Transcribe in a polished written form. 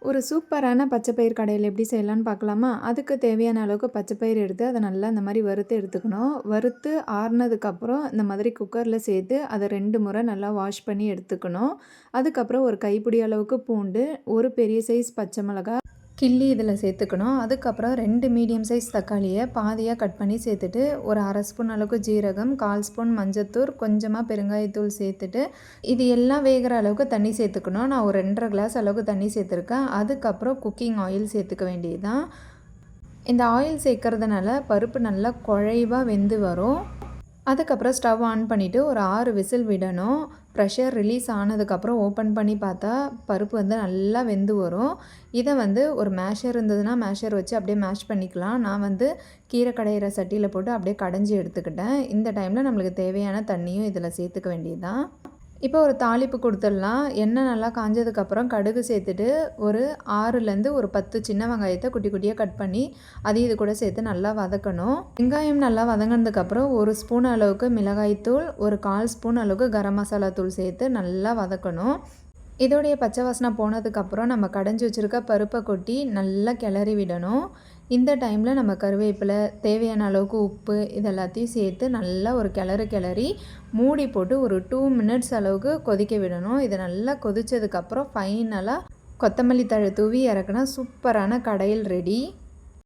ஒரு சூப்பரான பச்சைப்பயிறு கடையில் எப்படி செய்யலான்னு பார்க்கலாமா? அதுக்கு தேவையான அளவுக்கு பச்சைப்பயிறு எடுத்து அதை நல்லா இந்த மாதிரி வறுத்து எடுத்துக்கணும். வறுத்து ஆறுனதுக்கப்புறம் இந்த மாதிரி குக்கரில் சேர்த்து அதை 2 முறை நல்லா வாஷ் பண்ணி எடுத்துக்கணும். அதுக்கப்புறம் ஒரு கைப்பிடி அளவுக்கு பூண்டு, ஒரு பெரிய சைஸ் பச்சை மிளகாய் கிள்ளி இதில் சேர்த்துக்கணும். அதுக்கப்புறம் 2 மீடியம் சைஸ் தக்காளியை பாதியாக கட் பண்ணி சேர்த்துட்டு, ஒரு 1/2 ஸ்பூன் அளவுக்கு ஜீரகம், 1/4 ஸ்பூன் மஞ்சத்தூள், கொஞ்சமாக பெருங்காயத்தூள் சேர்த்துட்டு, இது எல்லாம் வேகிற அளவுக்கு தண்ணி சேர்த்துக்கணும். நான் ஒரு 2 1/2 கிளாஸ் அளவுக்கு தண்ணி சேர்த்துருக்கேன். அதுக்கப்புறம் குக்கிங் ஆயில் சேர்த்துக்க வேண்டியது தான். இந்த ஆயில் சேர்க்கறதுனால பருப்பு நல்லா குழைவாக வெந்து வரும். அதுக்கப்புறம் ஸ்டவ் ஆன் பண்ணிவிட்டு ஒரு 6 விசில் விடணும். ப்ரெஷர் ரிலீஸ் ஆனதுக்கப்புறம் ஓப்பன் பண்ணி பார்த்தா பருப்பு வந்து நல்லா வெந்து வரும். இதை வந்து ஒரு மேஷர் இருந்ததுன்னா மேஷர் வச்சு அப்படியே மேஷ் பண்ணிக்கலாம். நான் வந்து கீரை கடையிற சட்டியில் போட்டு அப்படியே கடைஞ்சி எடுத்துக்கிட்டேன். இந்த டைமில் நம்மளுக்கு தேவையான தண்ணியும் இதில் சேர்த்துக்க வேண்டியது தான். இப்போ ஒரு தாளிப்பு கொடுத்துடலாம். எண்ணெய் நல்லா காஞ்சதுக்கப்புறம் கடுகு சேர்த்துட்டு ஒரு 6லேருந்து ஒரு 10 சின்ன வெங்காயத்தை குட்டி குட்டியாக கட் பண்ணி அதையும் இது கூட சேர்த்து நல்லா வதக்கணும். வெங்காயம் நல்லா வதங்கினதுக்கப்புறம் 1 ஸ்பூன் அளவுக்கு மிளகாய்த்தூள், ஒரு 1/4 ஸ்பூன் அளவுக்கு கரம் மசாலா தூள் சேர்த்து நல்லா வதக்கணும். இதோடைய பச்சை வாசனை போனதுக்கப்புறம் நம்ம கடைஞ்சி வச்சுருக்க பருப்பை கொட்டி நல்லா கிளறி விடணும். இந்த டைமில் நம்ம கருவேப்பிலை, தேவையான அளவுக்கு உப்பு இதெல்லாத்தையும் சேர்த்து நல்லா ஒரு கிளறி மூடி போட்டு ஒரு 2 மினிட்ஸ் அளவுக்கு கொதிக்க விடணும். இது நல்லா கொதித்ததுக்கப்புறம் ஃபைனலாக கொத்தமல்லி தழை தூவி இறக்குனா சூப்பரான கடையில் ரெடி.